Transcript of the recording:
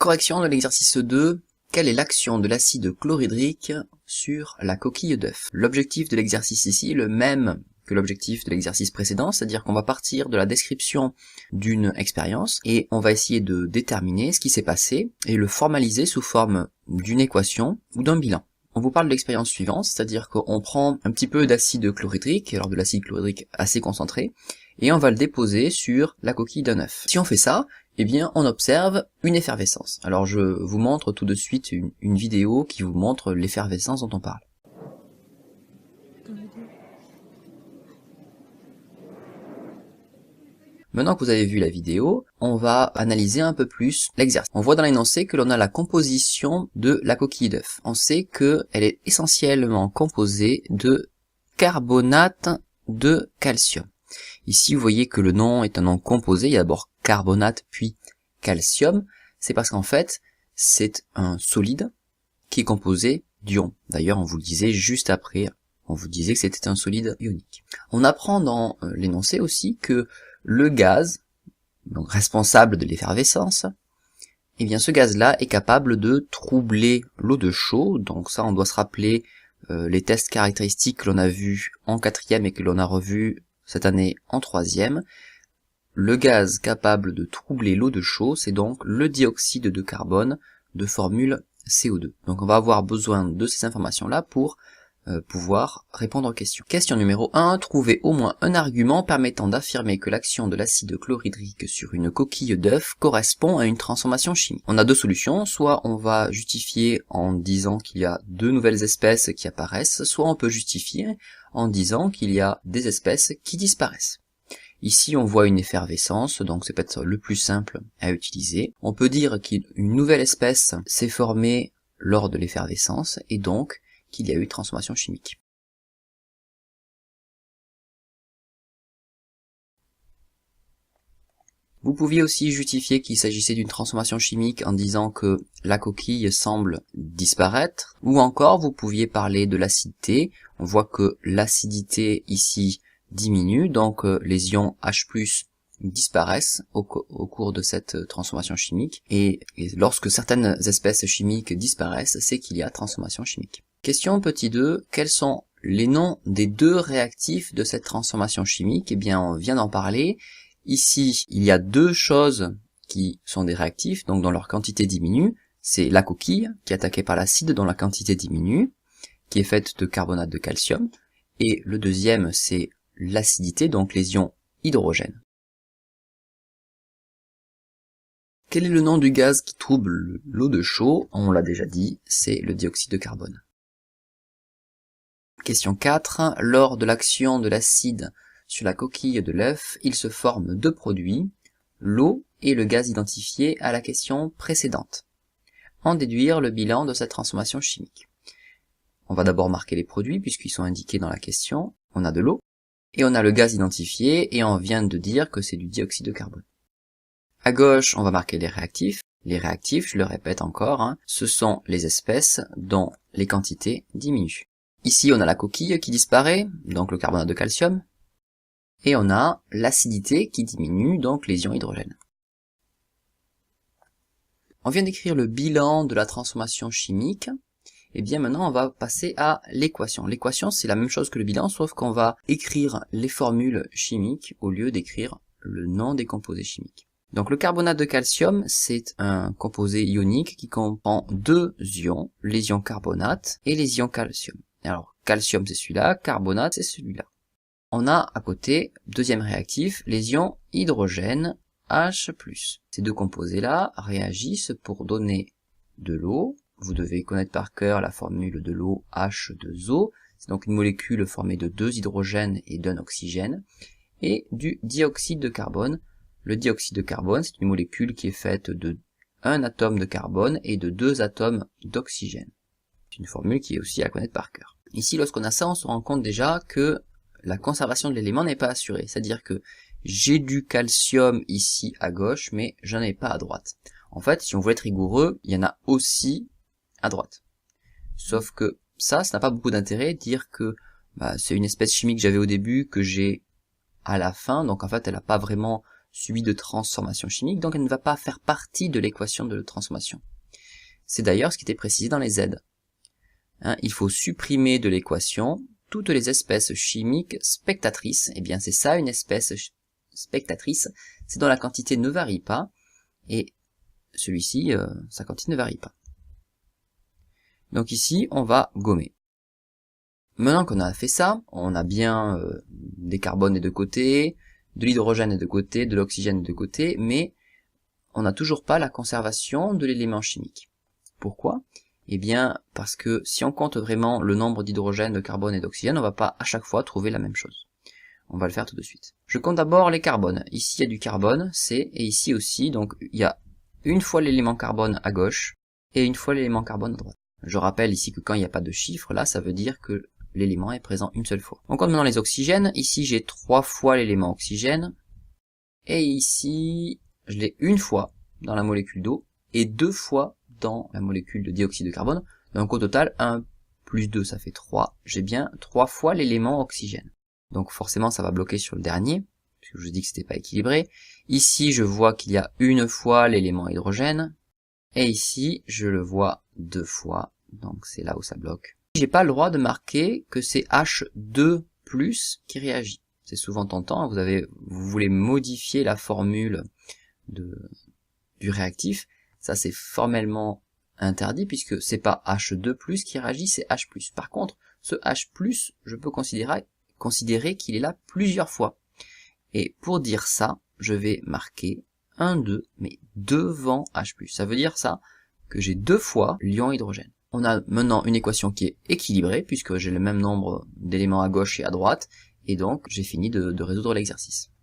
Correction de l'exercice 2. Quelle est l'action de l'acide chlorhydrique sur la coquille d'œuf? L'objectif de l'exercice ici est le même que l'objectif de l'exercice précédent, c'est-à-dire qu'on va partir de la description d'une expérience et on va essayer de déterminer ce qui s'est passé et le formaliser sous forme d'une équation ou d'un bilan. On vous parle de l'expérience suivante, c'est-à-dire qu'on prend un petit peu d'acide chlorhydrique, alors de l'acide chlorhydrique assez concentré, et on va le déposer sur la coquille d'un œuf. Si on fait ça, eh bien on observe une effervescence. Alors je vous montre tout de suite une vidéo qui vous montre l'effervescence dont on parle. Maintenant que vous avez vu la vidéo, on va analyser un peu plus l'exercice. On voit dans l'énoncé que l'on a la composition de la coquille d'œuf. On sait qu'elle est essentiellement composée de carbonate de calcium. Ici, vous voyez que le nom est un nom composé. Il y a d'abord carbonate puis calcium. C'est parce qu'en fait, c'est un solide qui est composé d'ions. D'ailleurs, on vous le disait juste après, on vous disait que c'était un solide ionique. On apprend dans l'énoncé aussi que le gaz, donc responsable de l'effervescence, eh bien ce gaz-là est capable de troubler l'eau de chaud. Donc ça, on doit se rappeler les tests caractéristiques que l'on a vus en 4e et que l'on a revus cette année en 3e. Le gaz capable de troubler l'eau de chaud, c'est donc le dioxyde de carbone de formule CO2. Donc on va avoir besoin de ces informations-là pour pouvoir répondre aux questions. Question numéro 1. Trouver au moins un argument permettant d'affirmer que l'action de l'acide chlorhydrique sur une coquille d'œuf correspond à une transformation chimique. On a deux solutions, soit on va justifier en disant qu'il y a deux nouvelles espèces qui apparaissent, soit on peut justifier en disant qu'il y a des espèces qui disparaissent. Ici, on voit une effervescence, donc c'est peut-être le plus simple à utiliser. On peut dire qu'une nouvelle espèce s'est formée lors de l'effervescence, et donc qu'il y a eu transformation chimique. Vous pouviez aussi justifier qu'il s'agissait d'une transformation chimique en disant que la coquille semble disparaître, ou encore vous pouviez parler de l'acidité. On voit que l'acidité ici diminue, donc les ions H+ disparaissent au cours de cette transformation chimique, et lorsque certaines espèces chimiques disparaissent, c'est qu'il y a transformation chimique. Question petit 2, quels sont les noms des deux réactifs de cette transformation chimique? Eh bien, on vient d'en parler. Ici, il y a deux choses qui sont des réactifs, donc dont leur quantité diminue. C'est la coquille, qui est attaquée par l'acide, dont la quantité diminue, qui est faite de carbonate de calcium. Et le deuxième, c'est l'acidité, donc les ions hydrogène. Quel est le nom du gaz qui trouble l'eau de chaud? On l'a déjà dit, c'est le dioxyde de carbone. Question 4. Lors de l'action de l'acide sur la coquille de l'œuf, il se forme deux produits, l'eau et le gaz identifié à la question précédente. En déduire le bilan de cette transformation chimique. On va d'abord marquer les produits puisqu'ils sont indiqués dans la question. On a de l'eau et on a le gaz identifié et on vient de dire que c'est du dioxyde de carbone. À gauche, on va marquer les réactifs. Les réactifs, je le répète encore, ce sont les espèces dont les quantités diminuent. Ici, on a la coquille qui disparaît, donc le carbonate de calcium, et on a l'acidité qui diminue, donc les ions hydrogène. On vient d'écrire le bilan de la transformation chimique, et bien maintenant on va passer à l'équation. L'équation, c'est la même chose que le bilan, sauf qu'on va écrire les formules chimiques au lieu d'écrire le nom des composés chimiques. Donc le carbonate de calcium, c'est un composé ionique qui comprend deux ions, les ions carbonate et les ions calcium. Alors, calcium c'est celui-là, carbonate c'est celui-là. On a à côté, deuxième réactif, les ions hydrogène H+. Ces deux composés-là réagissent pour donner de l'eau. Vous devez connaître par cœur la formule de l'eau H2O. C'est donc une molécule formée de deux hydrogènes et d'un oxygène. Et du dioxyde de carbone. Le dioxyde de carbone, c'est une molécule qui est faite de un atome de carbone et de deux atomes d'oxygène. C'est une formule qui est aussi à connaître par cœur. Ici, lorsqu'on a ça, on se rend compte déjà que la conservation de l'élément n'est pas assurée. C'est-à-dire que j'ai du calcium ici à gauche, mais j'en ai pas à droite. En fait, si on veut être rigoureux, il y en a aussi à droite. Sauf que ça n'a pas beaucoup d'intérêt, dire que c'est une espèce chimique que j'avais au début, que j'ai à la fin, donc en fait, elle n'a pas vraiment subi de transformation chimique, donc elle ne va pas faire partie de l'équation de transformation. C'est d'ailleurs ce qui était précisé dans les Z. Il faut supprimer de l'équation toutes les espèces chimiques spectatrices. Eh bien c'est ça une espèce spectatrice, c'est dont la quantité ne varie pas, et celui-ci, sa quantité ne varie pas. Donc ici, on va gommer. Maintenant qu'on a fait ça, on a bien des carbones des deux côtés, de l'hydrogène des deux côtés, de l'oxygène des deux côtés, mais on n'a toujours pas la conservation de l'élément chimique. Pourquoi? Eh bien, parce que si on compte vraiment le nombre d'hydrogène, de carbone et d'oxygène, on va pas à chaque fois trouver la même chose. On va le faire tout de suite. Je compte d'abord les carbones. Ici, il y a du carbone, C, et ici aussi, donc il y a une fois l'élément carbone à gauche, et une fois l'élément carbone à droite. Je rappelle ici que quand il n'y a pas de chiffre, là, ça veut dire que l'élément est présent une seule fois. On compte maintenant les oxygènes. Ici, j'ai 3 fois l'élément oxygène. Et ici, je l'ai une fois dans la molécule d'eau et 2 fois dans la molécule de dioxyde de carbone. Donc au total, 1 plus 2, ça fait 3. J'ai bien 3 fois l'élément oxygène. Donc forcément, ça va bloquer sur le dernier, puisque je vous dis que c'était pas équilibré. Ici, je vois qu'il y a une fois l'élément hydrogène. Et ici, je le vois 2 fois. Donc c'est là où ça bloque. J'ai pas le droit de marquer que c'est H2+ qui réagit. C'est souvent tentant, vous voulez modifier la formule du réactif. Ça c'est formellement interdit puisque c'est pas H2+ qui réagit, c'est H+. Par contre, ce H+, je peux considérer qu'il est là plusieurs fois. Et pour dire ça, je vais marquer 1, 2, mais devant H+. Ça veut dire ça, que j'ai 2 fois l'ion hydrogène. On a maintenant une équation qui est équilibrée, puisque j'ai le même nombre d'éléments à gauche et à droite, et donc j'ai fini de résoudre l'exercice.